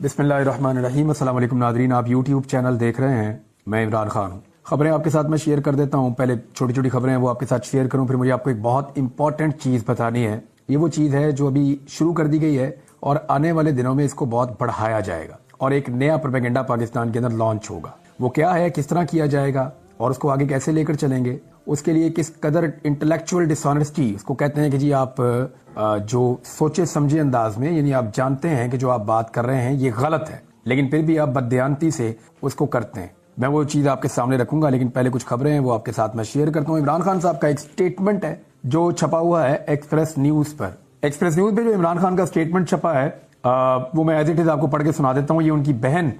बिस्मिल्लाहिर्रहमानिर्रहीम। अस्सलाम वालेकुम नादरीन, आप यूट्यूब चैनल देख रहे हैं। मैं इमरान खान हूँ। खबरें आपके साथ मैं शेयर कर देता हूँ। पहले छोटी छोटी खबरें हैं वो आपके साथ शेयर करूँ, फिर मुझे आपको एक बहुत इंपॉर्टेंट चीज़ बतानी है। ये वो चीज़ है जो अभी शुरू कर दी गई है और आने वाले दिनों में इसको बहुत बढ़ाया जाएगा और एक नया प्रोपेगेंडा पाकिस्तान के अंदर लॉन्च होगा। वो क्या है, किस तरह किया जाएगा और उसको आगे कैसे लेकर चलेंगे, उसके लिए किस कदर इंटेलेक्चुअल डिसऑनेस्टी, उसको कहते हैं कि जी आप जो सोचे समझे अंदाज में, यानी आप जानते हैं कि जो आप बात कर रहे हैं ये गलत है लेकिन फिर भी आप बददियानती से उसको करते हैं। मैं वो चीज़ आपके सामने रखूंगा, लेकिन पहले कुछ खबरें हैं वो आपके साथ मैं शेयर करता हूँ। इमरान खान साहब का एक स्टेटमेंट है जो छपा हुआ है एक्सप्रेस न्यूज़ पर। एक्सप्रेस न्यूज़ पे जो इमरान खान का स्टेटमेंट छपा है वो मैं एज इट इज आपको पढ़ के सुना देता हूँ। ये उनकी बहन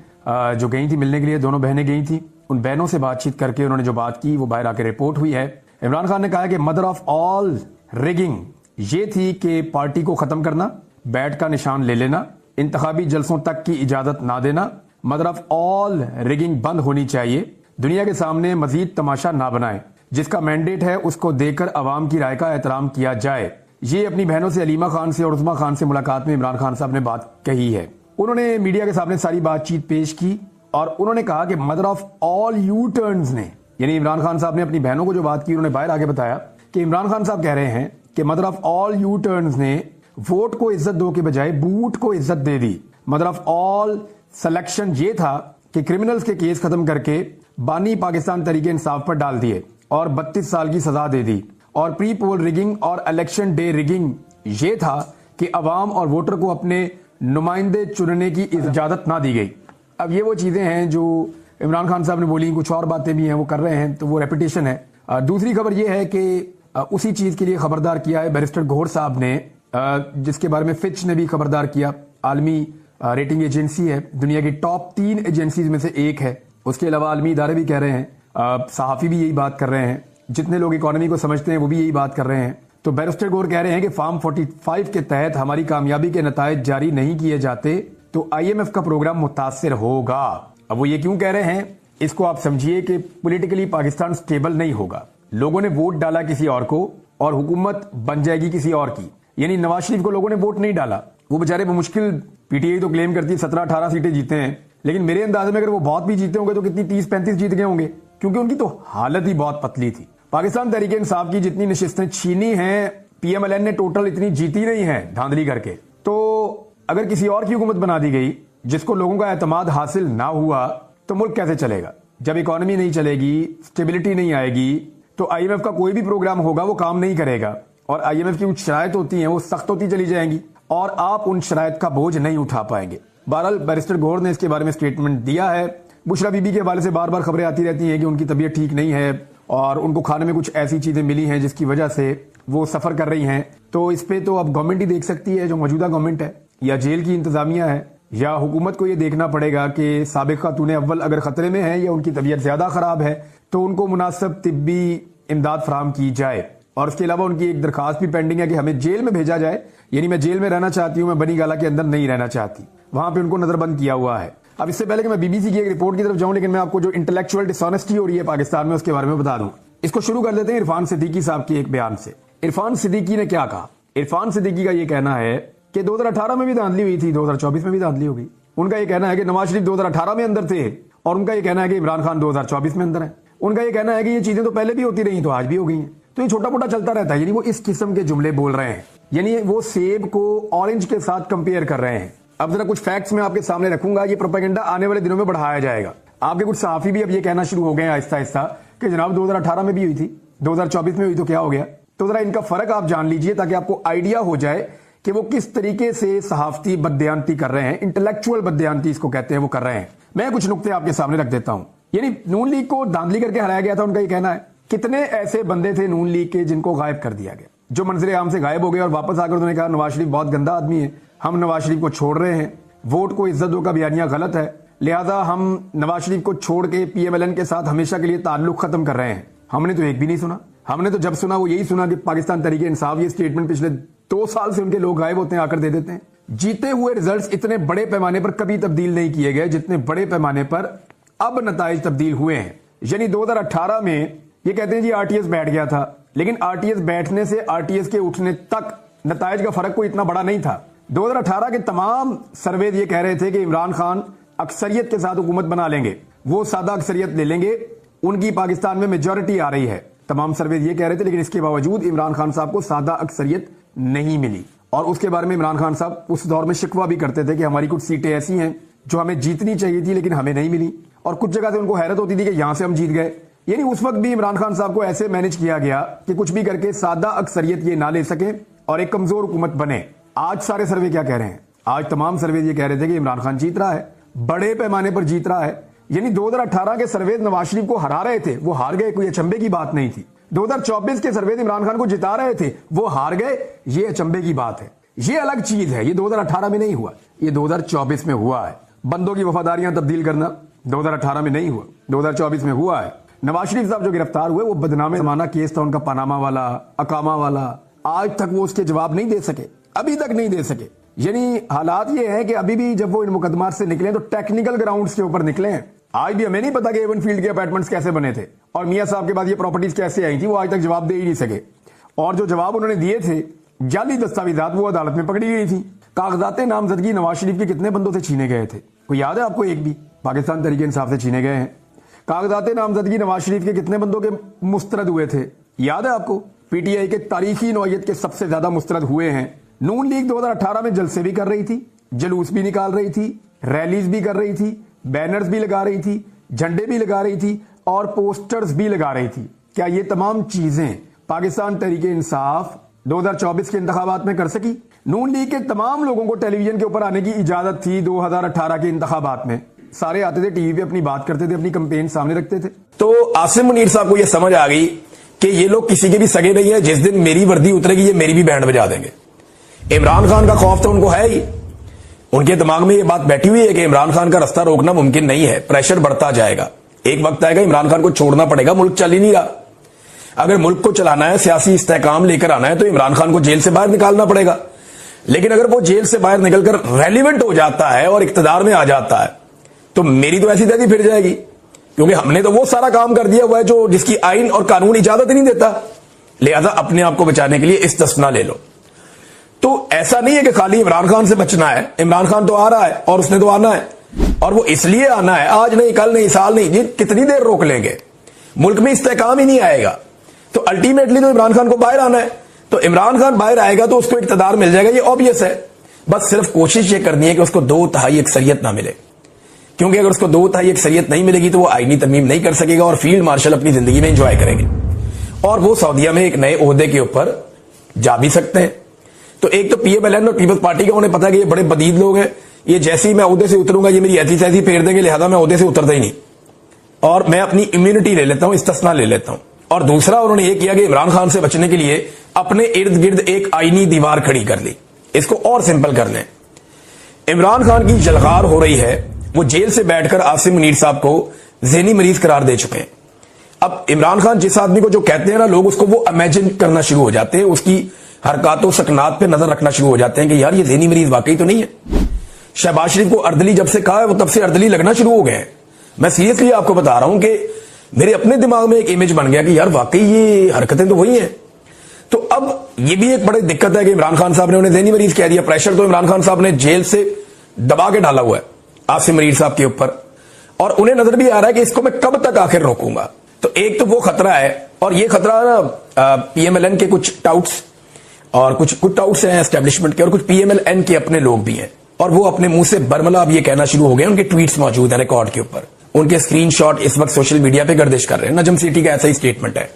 जो गई थी मिलने के लिए, दोनों बहनें गई थी, उन बहनों से बातचीत करके उन्होंने जो बात की वो बाहर आके रिपोर्ट हुई है। इमरान खान ने कहा कि मदर ऑफ ऑल रिगिंग ये थी कि पार्टी को खत्म करना, बैट का निशान ले लेना, इंतखाबी जलसों तक की इजाजत ना देना। मदर ऑफ ऑल रिगिंग बंद होनी चाहिए। दुनिया के सामने मजीद तमाशा ना बनाए, जिसका मैंडेट है उसको देकर अवाम की राय का एहतराम किया जाए। ये अपनी बहनों से अलीमा खान से और उस्मा खान से मुलाकात में इमरान खान साहब ने बात कही है। उन्होंने मीडिया के सामने सारी बातचीत पेश की और उन्होंने कहा कि mother of all you turns ने, यानी इमरान खान साहब ने अपनी बहनों को जो बात की उन्होंने बाहर आके बताया कि इमरान खान साहब कह रहे हैं कि mother of all you turns ने वोट को इज्जत दो के बजाय बूट को इज्जत दे दी। मदर ऑफ ऑल सिलेक्शन ये था कि क्रिमिनल्स के केस खत्म करके बानी पाकिस्तान तरीके इंसाफ पर डाल दिए और 32 साल की सजा दे दी। और प्री पोल रिगिंग और इलेक्शन डे रिगिंग ये था कि अवाम और वोटर को अपने नुमाइंदे चुनने की इजाजत ना दी गई। अब ये वो चीजें हैं जो इमरान खान साहब ने बोली, कुछ और बातें भी हैं वो कर रहे हैं, तो वो रेपिटेशन है। दूसरी खबर ये है कि उसी चीज के लिए खबरदार किया है बैरिस्टर गौहर साहब ने, जिसके बारे में फिच ने भी खबरदार किया। आलमी रेटिंग एजेंसी है, दुनिया की टॉप 3 एजेंसीज में से एक है। उसके अलावा आलमी इदारे भी कह रहे हैं, सहाफी भी यही बात कर रहे हैं, जितने लोग इकोनॉमी को समझते हैं वो भी यही बात कर रहे हैं। तो बैरिस्टर गौहर कह रहे हैं कि फार्म 45 के तहत हमारी कामयाबी के नतायज जारी नहीं किए जाते तो IMF का प्रोग्राम मुतासिर होगा। अब वो ये क्यों कह रहे हैं, इसको आप समझिए कि पॉलिटिकली पाकिस्तान स्टेबल नहीं होगा। लोगों ने वोट डाला किसी और को और हुकूमत बन जाएगी किसी और की। यानी नवाज शरीफ को लोगों ने वोट नहीं डाला, वो बेचारे मुश्किल, PTI तो क्लेम करती है 17-18 सीटें जीते हैं, लेकिन मेरे अंदाजे में अगर वो बहुत भी जीते होंगे तो कितनी 30-35 जीत गए होंगे, क्योंकि उनकी तो हालत ही बहुत पतली थी। पाकिस्तान तहरीके इंसाफ की जितनी नशिस्तें छीनी हैं PMLN ने टोटल इतनी जीती नहीं है धांधली करके। तो अगर किसी और की हुकूमत बना दी गई जिसको लोगों का एतमाद हासिल ना हुआ तो मुल्क कैसे चलेगा। जब इकोनॉमी नहीं चलेगी, स्टेबिलिटी नहीं आएगी, तो IMF का कोई भी प्रोग्राम होगा वो काम नहीं करेगा और IMF की कुछ शराइत होती हैं वो सख्त होती चली जाएंगी और आप उन शराइत का बोझ नहीं उठा पाएंगे। बहरहाल बैरिस्टर गौहर ने इसके बारे में स्टेटमेंट दिया है। बुशरा बीबी के हवाले से बार बार खबरें आती रहती हैं कि उनकी तबीयत ठीक नहीं है और उनको खाने में कुछ ऐसी चीजें मिली हैं जिसकी वजह से वो सफर कर रही हैं। तो इस पे तो अब गवर्नमेंट ही देख सकती है, जो मौजूदा गवर्नमेंट है या जेल की इंतजामिया है या हुकूमत को ये देखना पड़ेगा कि साबिक खातून अव्वल अगर खतरे में है या उनकी तबीयत ज्यादा खराब है तो उनको मुनासिब तिब्बी इमदाद फराहम की जाए। और उसके अलावा उनकी एक दरखास्त भी पेंडिंग है कि हमें जेल में भेजा जाए, यानी मैं जेल में रहना चाहती हूँ, मैं बनी गाला के अंदर नहीं रहना चाहती, वहां पे उनको नजरबंद किया हुआ है। अब इससे पहले कि मैं BBC की एक रिपोर्ट की तरफ जाऊं, लेकिन मैं आपको जो इंटेलेक्चुअल डिसऑनेस्टी हो रही है पाकिस्तान में उसके बारे में बता दूं। इसको शुरू कर देते हैं इरफान सिद्दीकी साहब के एक बयान से। इरफान सिद्दीकी ने क्या कहा। इरफान सिद्दीकी का ये कहना है कि 2018 में भी धांधली हुई थी, 2024 में भी धांधली हो गई। उनका ये कहना है कि नवाज शरीफ 2018 में अंदर थे और उनका ये कहना है कि इमरान खान 2024 में अंदर है। उनका ये कहना है कि ये चीजें तो पहले भी होती रही तो आज भी हो गई हैं। तो ये छोटा मोटा चलता रहता है, यानी वो इस किस्म के जुमले बोल रहे हैं, यानी वो सेब को ऑरेंज के साथ कंपेयर कर रहे हैं। अब जरा कुछ फैक्ट्स मैं आपके सामने रखूंगा, ये प्रोपेगेंडा आने वाले दिनों में बढ़ाया जाएगा। आपके कुछ सहाफी भी अब ये कहना शुरू हो गए आहिस्ता आहिस्ता कि जनाब 2018 में भी हुई थी, 2024 में हुई तो क्या हो गया। तो जरा इनका फर्क आप जान लीजिए ताकि आपको आइडिया हो जाए कि वो किस तरीके से सहाफती बददियानती कर रहे हैं, इंटेलेक्चुअल बददियानती इसको कहते हैं, वो कर रहे हैं। मैं कुछ नुक्ते आपके सामने रख देता हूं। यानी नून लीग को धांधली करके हराया गया था, उनका ये कहना है। कितने ऐसे बंदे थे नून लीग के जिनको गायब कर दिया गया, जो मंजरे आम से गायब हो गए और वापस आकर उन्होंने कहा नवाज शरीफ बहुत गंदा आदमी है, हम नवाज शरीफ को छोड़ रहे हैं, वोट को इज्जत दो का बयानिया गलत है, लिहाजा हम नवाज शरीफ को छोड़ के PMLN के साथ हमेशा के लिए ताल्लुक खत्म कर रहे हैं। हमने तो एक भी नहीं सुना। हमने तो जब सुना वो यही सुना कि पाकिस्तान तरीके इंसाफ, ये स्टेटमेंट पिछले 2 साल से उनके लोग गायब होते हैं, आकर दे देते हैं। जीते हुए रिजल्ट्स इतने बड़े पैमाने पर कभी तब्दील नहीं किए गए जितने बड़े पैमाने पर अब नताइज तब्दील हुए हैं। यानी 2018 में ये कहते हैं जी RTS बैठ गया था, लेकिन RTS बैठने से RTS के उठने तक नताइज का फर्क कोई इतना बड़ा नहीं था। 2018 के तमाम सर्वे ये कह रहे थे कि इमरान खान अक्सरियत के साथ हुकूमत बना लेंगे, वो सादा अक्सरियत ले लेंगे, उनकी पाकिस्तान में मेजॉरिटी आ रही है। तमाम सर्वे ये कह रहे थे, लेकिन इसके बावजूद इमरान खान साहब को सादा अक्सरियत नहीं मिली। और उसके बारे में इमरान खान साहब उस दौर में शिकवा भी करते थे कि हमारी कुछ सीटें ऐसी हैं जो हमें जीतनी चाहिए थी लेकिन हमें नहीं मिली, और कुछ जगह से उनको हैरत होती थी कि यहां से हम जीत गए। यानी उस वक्त भी इमरान खान साहब को ऐसे मैनेज किया गया कि कुछ भी करके सादा अक्सरियत ये ना ले सके और एक कमजोर हुकूमत बने। आज सारे सर्वे क्या कह रहे हैं? आज तमाम सर्वे ये कह रहे थे कि इमरान खान जीत रहा है, बड़े पैमाने पर जीत रहा है। यानी 2018 के सर्वे नवाज शरीफ को हरा रहे थे, वो हार गए, कोई अचंभे की बात नहीं थी। 2024 के सर्वे इमरान खान को जिता रहे थे, वो हार गए, ये अचंभे की बात है। ये अलग चीज है, ये 2018 में नहीं हुआ, ये 2024 में हुआ है। बंदों की वफादारियां तब्दील करना 2018 में नहीं हुआ, 2024 में हुआ है। नवाज शरीफ साहब जो गिरफ्तार हुए, वो बदनामे जमाना केस था उनका, पनामा वाला, अकामा वाला, आज तक वो उसके जवाब नहीं दे सके, अभी तक नहीं दे सके। यानी हालात ये है कि अभी भी जब वो इन मुकदमात से निकले तो टेक्निकल ग्राउंड्स के ऊपर निकले हैं। आज भी हमें नहीं पता कि एवन फील्ड के अपार्टमेंट्स कैसे बने थे और मियां साहब के बाद ये प्रॉपर्टीज कैसे आई थी, वो आज तक जवाब दे ही नहीं सके। और जो जवाब उन्होंने दिए थे, जाली दस्तावेजात, वो अदालत में पकड़ी गई थी। कागजात नामजदगी नवाज शरीफ के कितने बंदों से छीने गए थे, कोई याद है आपको? एक भी पाकिस्तान तहरीक इंसाफ से छीने गए हैं। कागजात नामजदगी नवाज शरीफ के कितने बंदों के मुस्तरद हुए थे, याद है आपको? पीटीआई के तारीखी नौयत के सबसे ज्यादा मुस्तरद हुए हैं। नून लीग 2018 में जलसे भी कर रही थी, जुलूस भी निकाल रही थी, रैलीज भी कर रही थी, बैनर्स भी लगा रही थी, झंडे भी लगा रही थी और पोस्टर्स भी लगा रही थी। क्या ये तमाम चीजें पाकिस्तान तहरीक इंसाफ 2024 के इंतखाबात में कर सकी? नून लीग के तमाम लोगों को टेलीविजन के ऊपर आने की इजाजत थी 2018 के इंतखाबात में। सारे आते थे, टीवी पे अपनी बात करते थे, अपनी कंपेन सामने रखते थे। तो आसिम मुनीर साहब को यह समझ आ गई कि ये लोग किसी के भी सगे नहीं है, जिस दिन मेरी वर्दी उतरेगी ये मेरी भी बैंड बजा देंगे। इमरान खान का खौफ तो उनको है ही, उनके दिमाग में ये बात बैठी हुई है कि इमरान खान का रास्ता रोकना मुमकिन नहीं है, प्रेशर बढ़ता जाएगा, एक वक्त आएगा इमरान खान को छोड़ना पड़ेगा, मुल्क चल ही नहीं रहा। अगर मुल्क को चलाना है, सियासी इस्तेहकाम लेकर आना है तो इमरान खान को जेल से बाहर निकालना पड़ेगा। लेकिन अगर वो जेल से बाहर निकलकर रेलिवेंट हो जाता है और इक्तदार में आ जाता है तो मेरी तो ऐसी तैसी फिर जाएगी, क्योंकि हमने तो वो सारा काम कर दिया हुआ है जो जिसकी आइन और कानून इजाजत ही नहीं देता। लिहाजा अपने आप को बचाने के लिए इस्तिस्ना ले लो। तो ऐसा नहीं है कि खाली इमरान खान से बचना है, इमरान खान तो आ रहा है और उसने तो आना है, और वो इसलिए आना है, आज नहीं, कल नहीं, साल नहीं, ये कितनी देर रोक लेंगे, मुल्क में इस्तेहकाम ही नहीं आएगा। तो अल्टीमेटली तो इमरान खान को बाहर आना है, तो इमरान खान बाहर आएगा तो उसको इक्तदार मिल जाएगा, ये ऑब्वियस है। बस सिर्फ कोशिश ये करनी है कि उसको 2/3 अक्सरियत ना मिले, क्योंकि अगर उसको 2/3 अक्सरियत नहीं मिलेगी तो वो आईनी तरमीम नहीं कर सकेगा और फील्ड मार्शल अपनी जिंदगी में एंजॉय करेंगे, और वो सऊदीया में एक नए ओहदे के ऊपर जा भी सकते हैं। तो एक तो PMLN और पीपल्स पार्टी का उन्हें पता है कि ये बड़े बदीद लोग हैं, ये जैसे ही मैं ओहदे से उतरूंगा ये मेरी ऐसी तैसी फेर देंगे, लिहाजा मैं ओहदे से उतरता ही नहीं और मैं अपनी इम्यूनिटी ले लेता हूं, इस्तिस्ना ले लेता हूं। और दूसरा उन्होंने ये किया कि इमरान खान से बचने के लिए अपने इर्द गिर्द एक आईनी दीवार खड़ी कर ली। इसको और सिंपल कर लें, इमरान खान की जलगार हो रही है, वो जेल से बैठकर आसिम मुनीर साहब को ज़हनी मरीज करार दे चुके हैं। अब इमरान खान जिस आदमी को जो कहते हैं ना लोग, उसको वो इमेजिन करना शुरू हो जाते हैं, उसकी हरकतों सकनात पे नजर रखना शुरू हो जाते हैं कि यार ये ज़हनी मरीज वाकई तो नहीं है। शहबाज शरीफ को अर्दली जब से कहा है वो तब से अर्दली लगना शुरू हो गए हैं। मैं सीरियसली आपको बता रहा हूं कि मेरे अपने दिमाग में एक इमेज बन गया कि यार वाकई ये हरकतें तो वही हैं। तो अब ये भी एक बड़ी दिक्कत है कि इमरान खान साहब ने उन्हें ज़हनी मरीज कह दिया। प्रेशर तो इमरान खान साहब ने जेल से दबा के डाला हुआ है आसिम मुनीर साहब के ऊपर, और उन्हें नजर भी आ रहा है कि इसको मैं कब तक आखिर रोकूंगा। तो एक तो वो खतरा है, और ये खतरा ना PMLN के कुछ टाउट्स और कुछ टाउट्स हैं एस्टेब्लिशमेंट के, और कुछ PMLN के अपने लोग भी हैं, और वो अपने मुंह से बरमला अब ये कहना शुरू हो गए। उनके ट्वीट्स मौजूद हैं रिकॉर्ड के ऊपर, उनके स्क्रीनशॉट इस वक्त सोशल मीडिया पे गर्दिश कर रहे हैं। नजम सिटी का ऐसा ही स्टेटमेंट है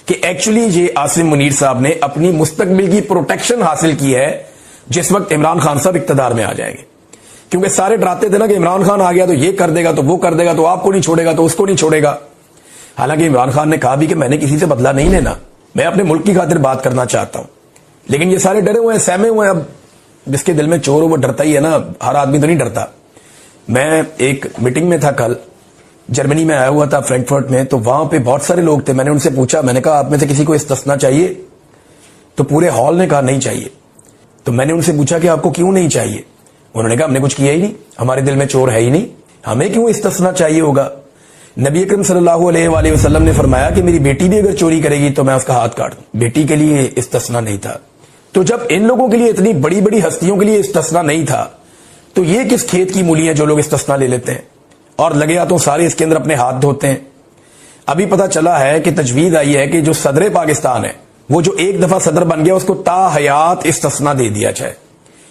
कि एक्चुअली ये आसिम मुनीर साहब ने अपनी मुस्तकबिल की प्रोटेक्शन हासिल की है जिस वक्त इमरान खान साहब इक्तदार में आ जाएंगे, क्योंकि सारे डराते थे ना कि इमरान खान आ गया तो ये कर देगा, तो वो कर देगा, तो आपको नहीं छोड़ेगा, तो उसको नहीं छोड़ेगा। हालांकि इमरान खान ने कहा भी कि मैंने किसी से बदला नहीं लेना, मैं अपने मुल्क की खातिर बात करना चाहता हूं। लेकिन ये सारे डरे हुए हैं, सहमे हुए हैं। अब जिसके दिल में चोर हो वो डरता ही है ना, हर आदमी तो नहीं डरता। मैं एक मीटिंग में था कल, जर्मनी में आया हुआ था फ्रैंकफर्ट में, तो वहां पे बहुत सारे लोग थे। मैंने उनसे पूछा, मैंने कहा आप में से किसी को इस्तिस्ना चाहिए? तो पूरे हॉल ने कहा नहीं चाहिए। तो मैंने उनसे पूछा कि आपको क्यों नहीं चाहिए? उन्होंने कहा हमने कुछ किया ही नहीं, हमारे दिल में चोर है ही नहीं, हमें क्यों इस्तिस्ना चाहिए होगा। नबी अकरम सल्लल्लाहु अलैहि वसल्लम ने फरमाया कि मेरी बेटी भी अगर चोरी करेगी तो मैं उसका हाथ काट दूं। बेटी के लिए इस्तिस्ना नहीं था, تو جب ان لوگوں کے لیے اتنی بڑی بڑی ہستیوں کے لیے استثنا نہیں تھا تو یہ کس کھیت کی مولی ہیں جو لوگ استثنا لے لیتے ہیں اور لگے ہاتھوں سارے اس کے اندر اپنے ہاتھ دھوتے ہیں. ابھی پتا چلا ہے کہ تجویز آئی ہے کہ جو صدر پاکستان ہے وہ جو ایک دفعہ صدر بن گیا اس کو تا حیات استثنا دے دیا جائے,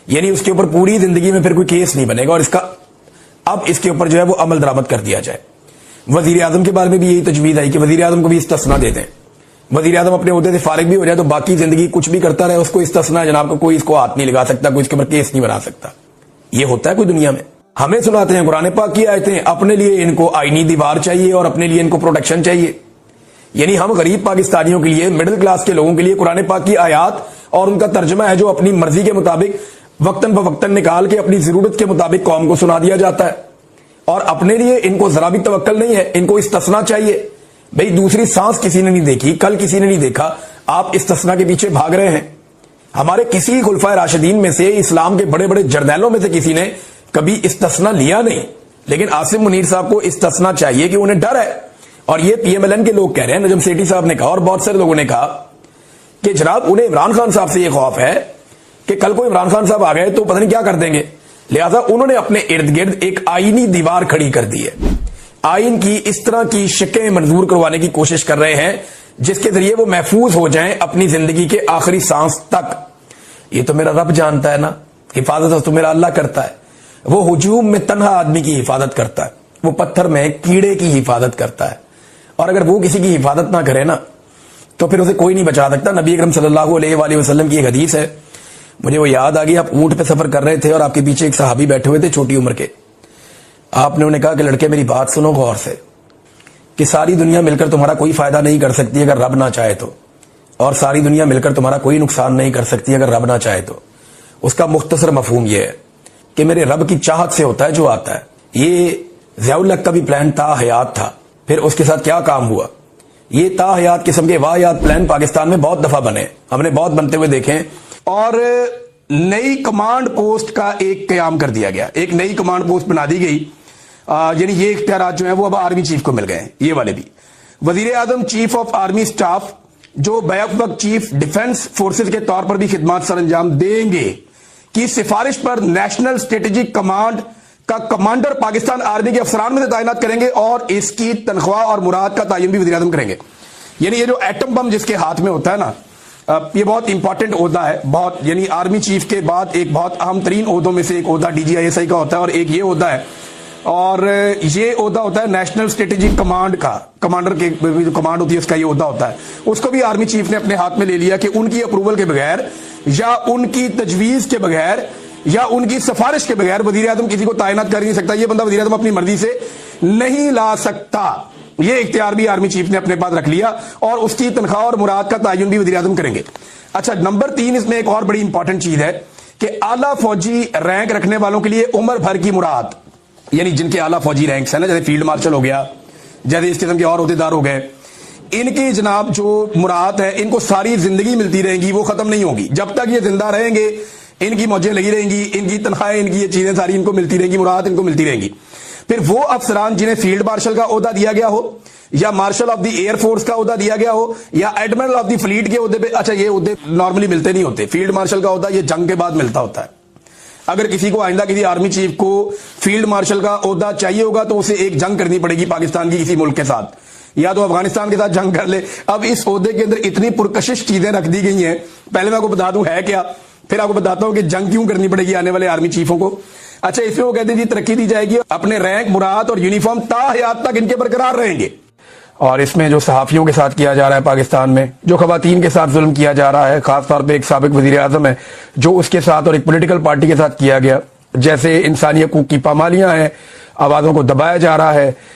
یعنی اس کے اوپر پوری زندگی میں پھر کوئی کیس نہیں بنے گا, اور اس کا اب اس کے اوپر جو ہے وہ عمل درآمد کر دیا جائے. وزیر اعظم کے بارے میں بھی یہی تجویز آئی کہ وزیر اعظم کو بھی استثنا دے دیں, وزیر اعظم اپنے عہدے سے فارغ بھی ہو جائے تو باقی زندگی کچھ بھی کرتا رہے, اس کو استثنا جناب کو کوئی اس کو ہاتھ نہیں لگا سکتا, کوئی اس کے اوپر کیس نہیں بنا سکتا. یہ ہوتا ہے کوئی دنیا میں؟ ہمیں سناتے ہیں قرآن پاک کی آیتیں, اپنے لیے ان کو آئینی دیوار چاہیے اور اپنے لیے ان کو پروٹیکشن چاہیے. یعنی ہم غریب پاکستانیوں کے لیے, مڈل کلاس کے لوگوں کے لیے قرآن پاک کی آیات اور ان کا ترجمہ ہے جو اپنی مرضی کے مطابق وقتاً فوقتاً نکال کے اپنی ضرورت کے مطابق قوم کو سنا دیا جاتا ہے, اور اپنے لیے ان کو ذرا بھی توکل نہیں ہے, ان کو استثنا چاہیے. بھئی دوسری سانس کسی نے نہیں دیکھی, کل کسی نے نہیں دیکھا, آپ استثنا کے پیچھے بھاگ رہے ہیں. ہمارے کسی خلفائے راشدین میں سے, اسلام کے بڑے بڑے جرنیلوں میں سے کسی نے کبھی استثنا لیا نہیں, لیکن عاصم منیر صاحب کو استثنا چاہیے کہ انہیں ڈر ہے. اور یہ پی ایم ایل این کے لوگ کہہ رہے ہیں, نجم سیٹھی صاحب نے کہا اور بہت سارے لوگوں نے کہا کہ جناب انہیں عمران خان صاحب سے یہ خوف ہے کہ کل کو عمران خان صاحب آ گئے تو پتہ نہیں کیا کر دیں گے, لہذا انہوں نے اپنے ارد گرد ایک آئینی دیوار کھڑی کر دی ہے. آئین کی اس طرح کی شکیں منظور کروانے کی کوشش کر رہے ہیں جس کے ذریعے وہ محفوظ ہو جائیں اپنی زندگی کے آخری سانس تک. یہ تو میرا رب جانتا ہے نا, حفاظت تو میرا اللہ کرتا ہے. وہ ہجوم میں تنہا آدمی کی حفاظت کرتا ہے, وہ پتھر میں کیڑے کی حفاظت کرتا ہے, اور اگر وہ کسی کی حفاظت نہ کرے نا تو پھر اسے کوئی نہیں بچا سکتا. نبی اکرم صلی اللہ علیہ وآلہ وسلم کی ایک حدیث ہے, مجھے وہ یاد آ گئی. آپ اونٹ پہ سفر کر رہے تھے اور آپ کے پیچھے ایک صحابی بیٹھے ہوئے تھے چھوٹی عمر کے. آپ نے انہیں کہا کہ لڑکے میری بات سنو غور سے, کہ ساری دنیا مل کر تمہارا کوئی فائدہ نہیں کر سکتی اگر رب نہ چاہے تو, اور ساری دنیا مل کر تمہارا کوئی نقصان نہیں کر سکتی اگر رب نہ چاہے تو. اس کا مختصر مفہوم یہ ہے کہ میرے رب کی چاہت سے ہوتا ہے جو آتا ہے. یہ ضیاء الحق کا بھی پلان تا حیات تھا, پھر اس کے ساتھ کیا کام ہوا. یہ تا حیات قسم کے واحیات پلان پاکستان میں بہت دفعہ بنے, ہم نے بہت بنتے ہوئے دیکھے, اور نئی کمانڈ پوسٹ کا ایک قیام کر دیا گیا, ایک نئی کمانڈ پوسٹ بنا دی گئی. یعنی یہ اختیارات جو ہیں وہ اب آرمی چیف کو مل گئے ہیں, یہ والے بھی. وزیر اعظم چیف آف آرمی سٹاف جو بیک وقت چیف ڈیفنس فورسز کے طور پر بھی خدمات سر انجام دیں گے کی سفارش پر نیشنل اسٹریٹجک کمانڈ کا کمانڈر پاکستان آرمی کے افسران میں سے تعینات کریں گے, اور اس کی تنخواہ اور مراد کا تعین بھی وزیر اعظم کریں گے. یعنی یہ جو ایٹم بم جس کے ہاتھ میں ہوتا ہے نا, یہ بہت امپورٹنٹ عہدہ ہے, بہت, یعنی آرمی چیف کے بعد ایک بہت اہم ترین عہدوں میں سے ایک عہدہ D G I S I کا ہوتا ہے, اور ایک یہ عہدہ ہے, اور یہ عہدہ ہوتا ہے نیشنل اسٹریٹجک کمانڈ کا. کمانڈر کے جو کمانڈ ہوتی ہے اس کا یہ عہدہ ہوتا ہے. اس کو بھی آرمی چیف نے اپنے ہاتھ میں لے لیا کہ ان کی اپروول کے بغیر یا ان کی تجویز کے بغیر یا ان کی سفارش کے بغیر وزیر اعظم کسی کو تعینات کر نہیں سکتا. یہ بندہ وزیر اعظم اپنی مرضی سے نہیں لا سکتا. یہ اختیار بھی آرمی چیف نے اپنے پاس رکھ لیا, اور اس کی تنخواہ اور مراد کا تعین بھی وزیر اعظم کریں گے. اچھا, نمبر 3 اس میں ایک اور بڑی امپورٹنٹ چیز ہے کہ اعلیٰ فوجی رینک رکھنے والوں کے لیے عمر بھر کی مراد, یعنی جن کے اعلیٰ فوجی رینکس ہیں نا, جیسے فیلڈ مارشل ہو گیا, جیسے اس قسم کے اور عہدیدار ہو گئے, ان کی جناب جو مراد ہے ان کو ساری زندگی ملتی رہیں گی, وہ ختم نہیں ہوگی. جب تک یہ زندہ رہیں گے ان کی موجیں لگی رہیں گی, ان کی تنخواہیں, ان کی یہ چیزیں ساری ان کو ملتی رہیں گی, مراد ان کو ملتی رہیں گی. پھر وہ افسران جنہیں فیلڈ مارشل کا عہدہ دیا گیا ہو, یا martial of the air force کا عہدہ دیا گیا ہو, یا ایڈمرل آف دی فلیٹ کے عہدے پہ. اچھا, یہ عہدے نارملی ملتے نہیں ہوتے. فیلڈ مارشل کا عہدہ یہ جنگ کے بعد ملتا ہوتا ہے. اگر کسی کو آئندہ کسی آرمی چیف کو فیلڈ مارشل کا عہدہ چاہیے ہوگا تو اسے ایک جنگ کرنی پڑے گی پاکستان کی کسی ملک کے ساتھ, یا تو افغانستان کے ساتھ جنگ کر لے. اب اس عہدے کے اندر اتنی پرکشش چیزیں رکھ دی گئی ہیں, پہلے میں آپ کو بتا دوں ہے کیا, پھر آپ کو بتاتا ہوں کہ جنگ کیوں کرنی پڑے گی آنے والے آرمی چیفوں کو. اچھا, اس میں وہ کہتے ہیں جی ترقی دی جائے گی, اپنے رینک, مراد اور یونیفارم تا حیات تک ان کے برقرار رہیں گے. اور اس میں جو صحافیوں کے ساتھ کیا جا رہا ہے پاکستان میں, جو خواتین کے ساتھ ظلم کیا جا رہا ہے, خاص طور پہ ایک سابق وزیر اعظم ہے جو اس کے ساتھ اور ایک پولیٹیکل پارٹی کے ساتھ کیا گیا, جیسے انسانی حقوق کی پامالیاں ہیں, آوازوں کو دبایا جا رہا ہے,